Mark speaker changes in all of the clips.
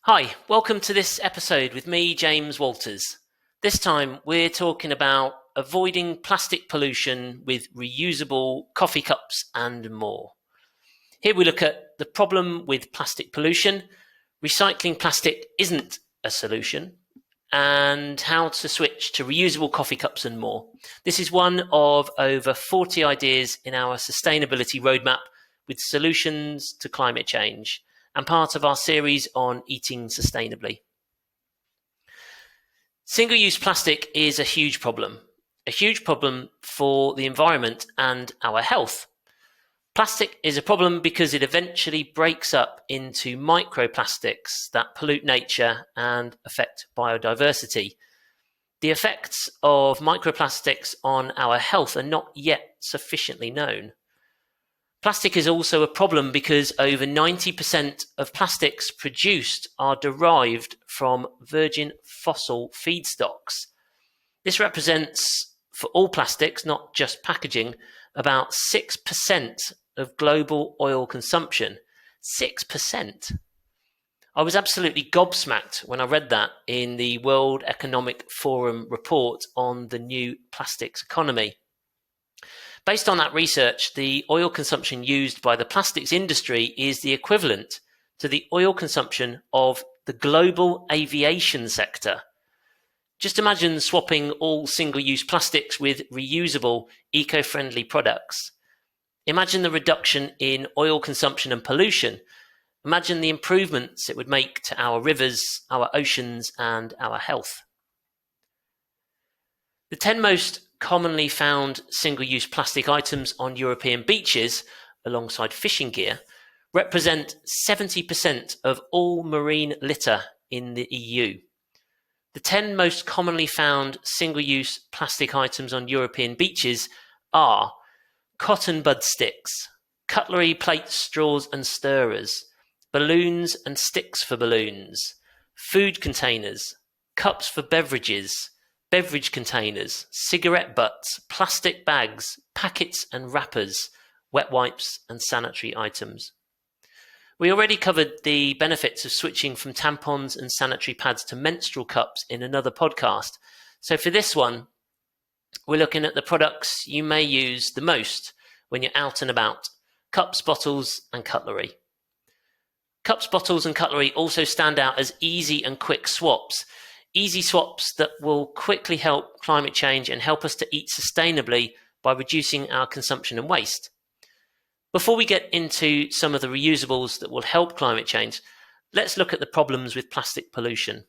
Speaker 1: Hi, welcome to this episode with me, James Walters. This time we're talking about avoiding plastic pollution with reusable coffee cups and more. Here we look at the problem with plastic pollution, recycling plastic isn't a solution, and how to switch to reusable coffee cups and more. This is one of over 40 ideas in our sustainability roadmap with solutions to climate change, and part of our series on eating sustainably. Single-use plastic is a huge problem for the environment and our health. Plastic is a problem because it eventually breaks up into microplastics that pollute nature and affect biodiversity. The effects of microplastics on our health are not yet sufficiently known. Plastic is also a problem because over 90% of plastics produced are derived from virgin fossil feedstocks. This represents, for all plastics, not just packaging, about 6% of global oil consumption. 6%! I was absolutely gobsmacked when I read that in the World Economic Forum report on the new plastics economy. Based on that research, the oil consumption used by the plastics industry is the equivalent to the oil consumption of the global aviation sector. Just imagine swapping all single-use plastics with reusable, eco-friendly products. Imagine the reduction in oil consumption and pollution. Imagine the improvements it would make to our rivers, our oceans, and our health. The 10 most commonly found single-use plastic items on European beaches, alongside fishing gear, represent 70% of all marine litter in the EU. The 10 most commonly found single-use plastic items on European beaches are cotton bud sticks, cutlery, plates, straws and stirrers, balloons and sticks for balloons, food containers, cups for beverages, beverage containers, cigarette butts, plastic bags, packets and wrappers, wet wipes and sanitary items. We already covered the benefits of switching from tampons and sanitary pads to menstrual cups in another podcast. So for this one, we're looking at the products you may use the most when you're out and about: cups, bottles and cutlery. Cups, bottles and cutlery also stand out as easy and quick swaps. Easy swaps that will quickly help climate change and help us to eat sustainably by reducing our consumption and waste. Before we get into some of the reusables that will help climate change, let's look at the problems with plastic pollution.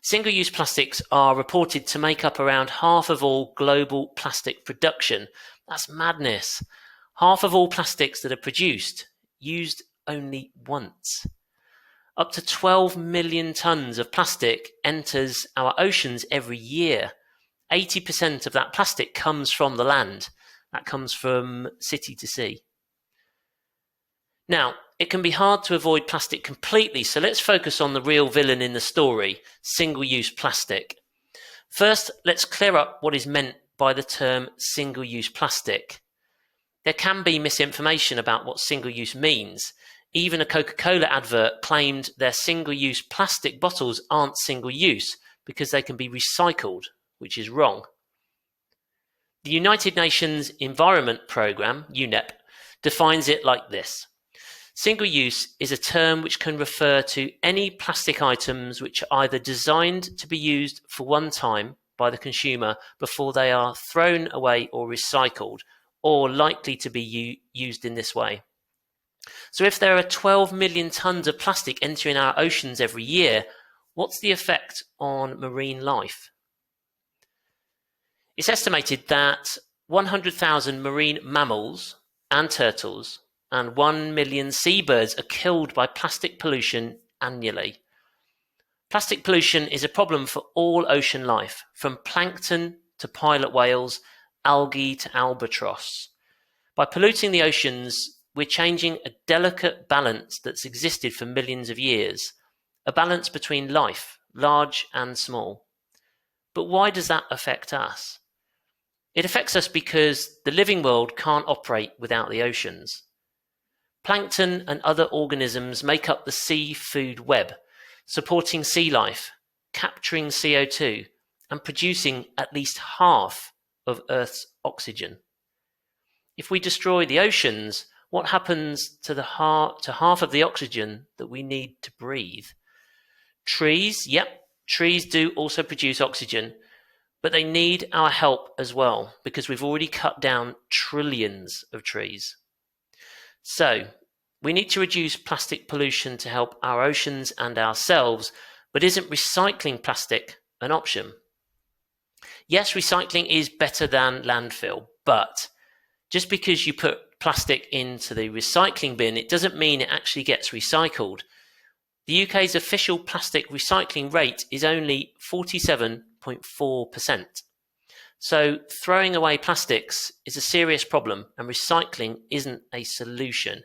Speaker 1: Single-use plastics are reported to make up around half of all global plastic production. That's madness. Half of all plastics that are produced, used only once. Up to 12 million tons of plastic enters our oceans every year. 80% of that plastic comes from the land. That comes from city to sea. Now, it can be hard to avoid plastic completely, so let's focus on the real villain in the story: single-use plastic. First, let's clear up what is meant by the term single-use plastic. There can be misinformation about what single-use means. Even a Coca-Cola advert claimed their single-use plastic bottles aren't single-use because they can be recycled, which is wrong. The United Nations Environment Programme, UNEP, defines it like this: single-use is a term which can refer to any plastic items which are either designed to be used for one time by the consumer before they are thrown away or recycled, or likely to be used in this way. So if there are 12 million tons of plastic entering our oceans every year, what's the effect on marine life? It's estimated that 100,000 marine mammals and turtles and 1 million seabirds are killed by plastic pollution annually. Plastic pollution is a problem for all ocean life, from plankton to pilot whales, algae to albatross. By polluting the oceans, we're changing a delicate balance that's existed for millions of years, a balance between life, large and small. But why does that affect us? It affects us because the living world can't operate without the oceans. Plankton and other organisms make up the seafood web, supporting sea life, capturing CO2, and producing at least half of Earth's oxygen. If we destroy the oceans, what happens to half of the oxygen that we need to breathe? Trees, trees do also produce oxygen, but they need our help as well because we've already cut down trillions of trees. So, we need to reduce plastic pollution to help our oceans and ourselves, but isn't recycling plastic an option? Yes, recycling is better than landfill, but just because you put plastic into the recycling bin, it doesn't mean it actually gets recycled. The UK's official plastic recycling rate is only 47.4%. So throwing away plastics is a serious problem, and recycling isn't a solution,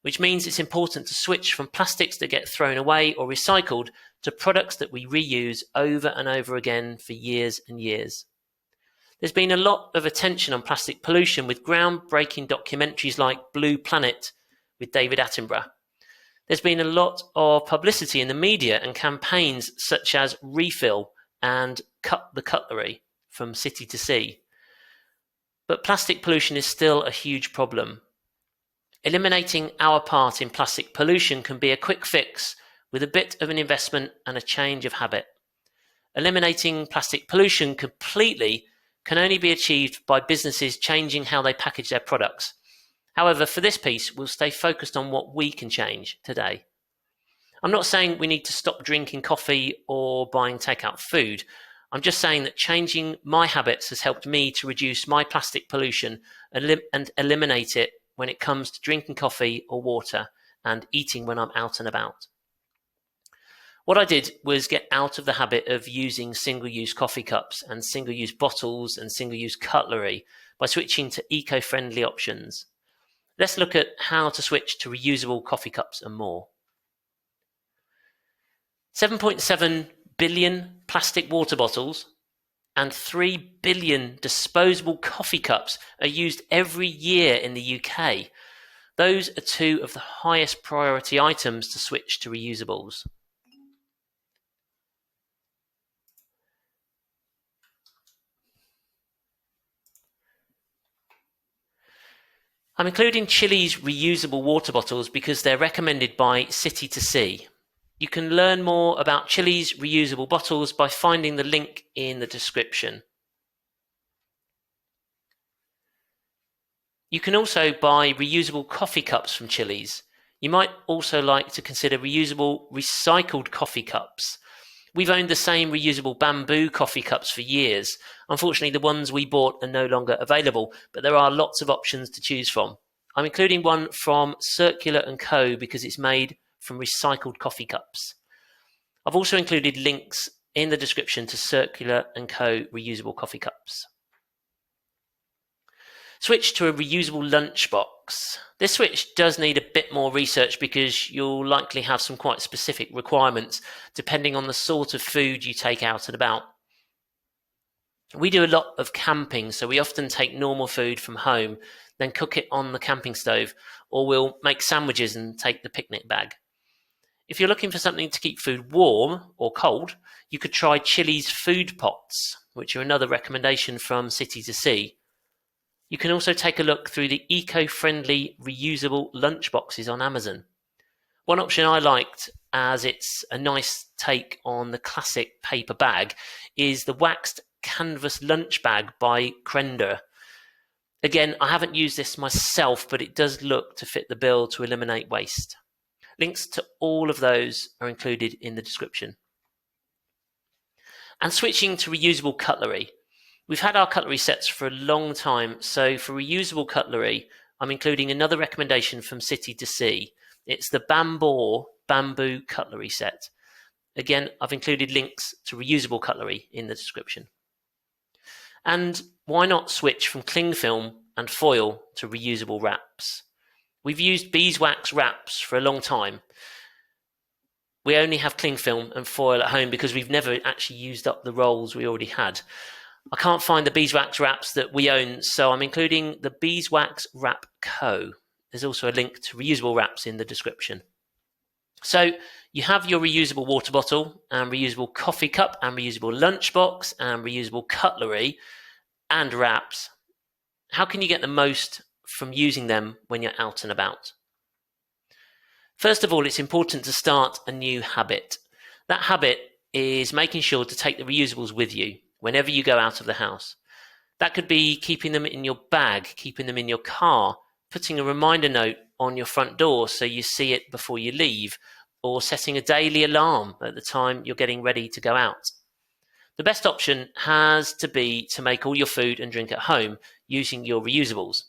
Speaker 1: which means it's important to switch from plastics that get thrown away or recycled to products that we reuse over and over again for years and years. There's been a lot of attention on plastic pollution with groundbreaking documentaries like Blue Planet with David Attenborough. There's been a lot of publicity in the media and campaigns such as Refill and Cut the Cutlery from City to Sea. But plastic pollution is still a huge problem. Eliminating our part in plastic pollution can be a quick fix with a bit of an investment and a change of habit. Eliminating plastic pollution completely can only be achieved by businesses changing how they package their products. However, for this piece, we'll stay focused on what we can change today. I'm not saying we need to stop drinking coffee or buying takeout food. I'm just saying that changing my habits has helped me to reduce my plastic pollution and eliminate it when it comes to drinking coffee or water and eating when I'm out and about. What I did was get out of the habit of using single-use coffee cups and single-use bottles and single-use cutlery by switching to eco-friendly options. Let's look at how to switch to reusable coffee cups and more. 7.7 billion plastic water bottles and 3 billion disposable coffee cups are used every year in the UK. Those are two of the highest priority items to switch to reusables. I'm including Chili's reusable water bottles because they're recommended by City to Sea. You can learn more about Chili's reusable bottles by finding the link in the description. You can also buy reusable coffee cups from Chili's. You might also like to consider reusable recycled coffee cups. We've owned the same reusable bamboo coffee cups for years. Unfortunately, the ones we bought are no longer available, but there are lots of options to choose from. I'm including one from Circular & Co because it's made from recycled coffee cups. I've also included links in the description to Circular & Co reusable coffee cups. Switch to a reusable lunchbox. This switch does need a bit more research because you'll likely have some quite specific requirements depending on the sort of food you take out and about. We do a lot of camping, so we often take normal food from home, then cook it on the camping stove, or we'll make sandwiches and take the picnic bag. If you're looking for something to keep food warm or cold, you could try Chili's food pots, which are another recommendation from City to Sea. You can also take a look through the eco-friendly reusable lunchboxes on Amazon. One option I liked, as it's a nice take on the classic paper bag, is the waxed canvas lunch bag by Crender. Again, I haven't used this myself, but it does look to fit the bill to eliminate waste. Links to all of those are included in the description. And switching to reusable cutlery. We've had our cutlery sets for a long time, so for reusable cutlery, I'm including another recommendation from City to Sea. It's the bamboo cutlery set. Again, I've included links to reusable cutlery in the description. And why not switch from cling film and foil to reusable wraps? We've used beeswax wraps for a long time. We only have cling film and foil at home because we've never actually used up the rolls we already had. I can't find the beeswax wraps that we own, so I'm including the Beeswax Wrap Co. There's also a link to reusable wraps in the description. So you have your reusable water bottle and reusable coffee cup and reusable lunchbox and reusable cutlery and wraps. How can you get the most from using them when you're out and about? First of all, it's important to start a new habit. That habit is making sure to take the reusables with you whenever you go out of the house. That could be keeping them in your bag, keeping them in your car, putting a reminder note on your front door so you see it before you leave, or setting a daily alarm at the time you're getting ready to go out. The best option has to be to make all your food and drink at home using your reusables.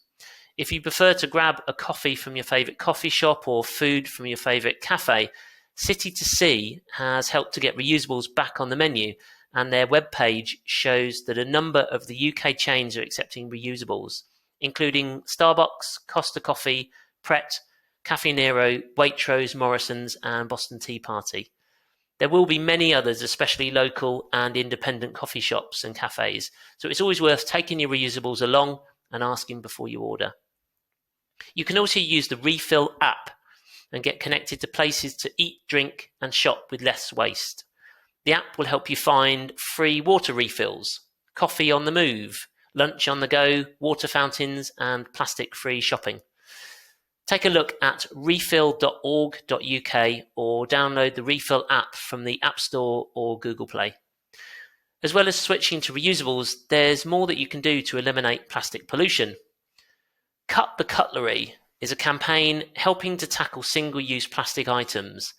Speaker 1: If you prefer to grab a coffee from your favourite coffee shop or food from your favourite cafe, City to Sea has helped to get reusables back on the menu, and their webpage shows that a number of the UK chains are accepting reusables, including Starbucks, Costa Coffee, Pret, Caffè Nero, Waitrose, Morrison's and Boston Tea Party. There will be many others, especially local and independent coffee shops and cafes, so it's always worth taking your reusables along and asking before you order. You can also use the Refill app and get connected to places to eat, drink and shop with less waste. The app will help you find free water refills, coffee on the move, lunch on the go, water fountains and plastic-free shopping. Take a look at refill.org.uk or download the Refill app from the App Store or Google Play. As well as switching to reusables, there's more that you can do to eliminate plastic pollution. Cut the Cutlery is a campaign helping to tackle single-use plastic items.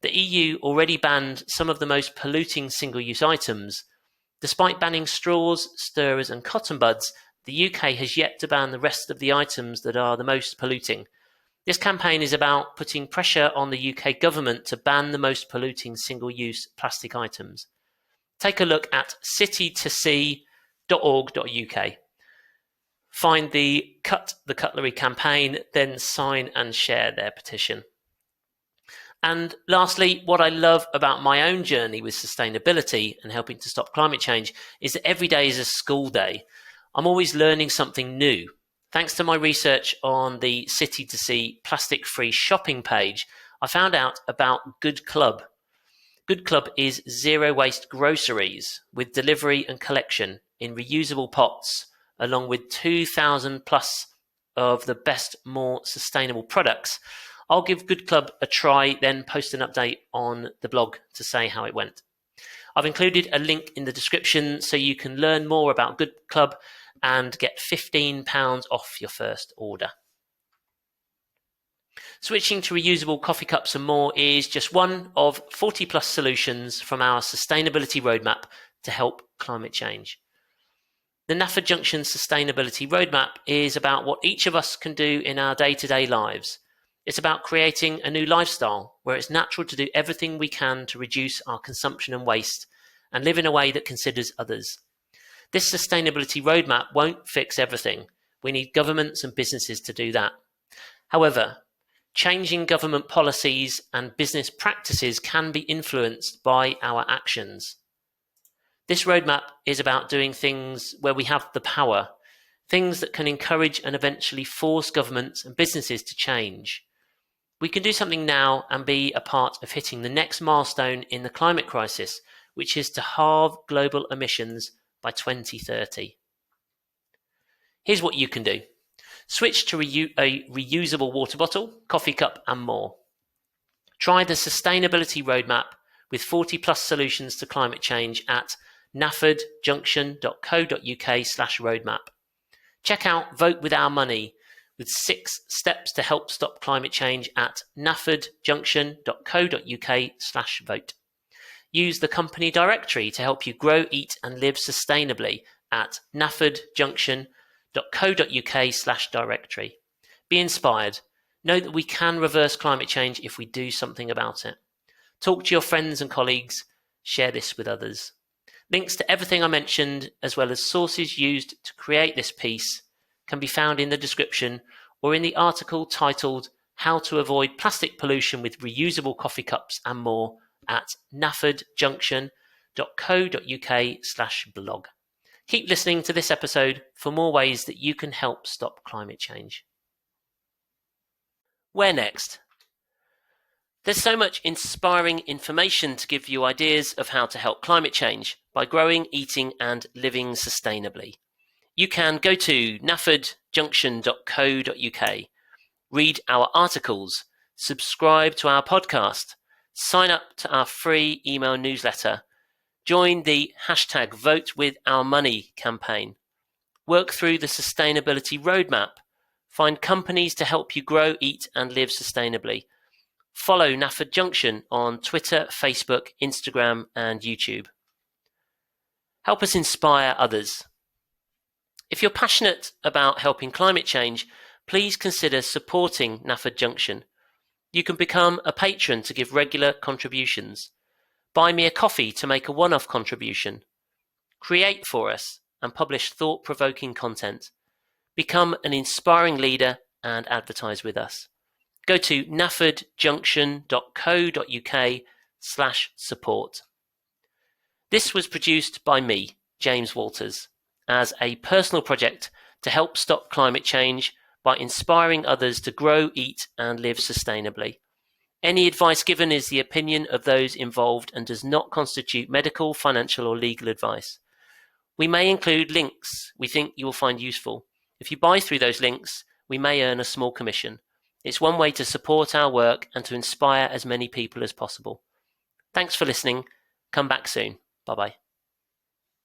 Speaker 1: The EU already banned some of the most polluting single-use items. Despite banning straws, stirrers and cotton buds, the UK has yet to ban the rest of the items that are the most polluting. This campaign is about putting pressure on the UK government to ban the most polluting single-use plastic items. Take a look at citytosea.org.uk. Find the Cut the Cutlery campaign, then sign and share their petition. And lastly, what I love about my own journey with sustainability and helping to stop climate change is that every day is a school day. I'm always learning something new. Thanks to my research on the City to Sea plastic-free shopping page, I found out about Good Club. Good Club is zero-waste groceries with delivery and collection in reusable pots, along with 2,000 plus of the best, more sustainable products. I'll give Good Club a try, then post an update on the blog to say how it went. I've included a link in the description so you can learn more about Good Club and get £15 off your first order. Switching to reusable coffee cups and more is just one of 40 plus solutions from our sustainability roadmap to help climate change. The Nafford Junction Sustainability Roadmap is about what each of us can do in our day-to-day lives. It's about creating a new lifestyle where it's natural to do everything we can to reduce our consumption and waste and live in a way that considers others. This sustainability roadmap won't fix everything. We need governments and businesses to do that. However, changing government policies and business practices can be influenced by our actions. This roadmap is about doing things where we have the power, things that can encourage and eventually force governments and businesses to change. We can do something now and be a part of hitting the next milestone in the climate crisis, which is to halve global emissions by 2030. Here's what you can do. Switch to a reusable water bottle, coffee cup and more. Try the sustainability roadmap with 40 plus solutions to climate change at naffordjunction.co.uk/roadmap. Check out Vote With Our Money with 6 steps to help stop climate change at naffordjunction.co.uk/vote. Use the company directory to help you grow, eat and live sustainably at naffordjunction.co.uk/directory. Be inspired. Know that we can reverse climate change if we do something about it. Talk to your friends and colleagues. Share this with others. Links to everything I mentioned, as well as sources used to create this piece, can be found in the description or in the article titled How to Avoid Plastic Pollution with Reusable Coffee Cups and More at naffordjunction.co.uk/blog. Keep listening to this episode for more ways that you can help stop climate change. Where next? There's so much inspiring information to give you ideas of how to help climate change by growing, eating and living sustainably. You can go to naffordjunction.co.uk, read our articles, subscribe to our podcast, sign up to our free email newsletter, join the #VoteWithOurMoney campaign, work through the sustainability roadmap, find companies to help you grow, eat and live sustainably. Follow Nafford Junction on Twitter, Facebook, Instagram and YouTube. Help us inspire others. If you're passionate about helping climate change, please consider supporting Nafford Junction. You can become a patron to give regular contributions. Buy me a coffee to make a one-off contribution. Create for us and publish thought-provoking content. Become an inspiring leader and advertise with us. Go to naffordjunction.co.uk/support. This was produced by me, James Walters, as a personal project to help stop climate change by inspiring others to grow, eat and live sustainably. Any advice given is the opinion of those involved and does not constitute medical, financial or legal advice. We may include links we think you will find useful. If you buy through those links, we may earn a small commission. It's one way to support our work and to inspire as many people as possible. Thanks for listening. Come back soon. Bye-bye.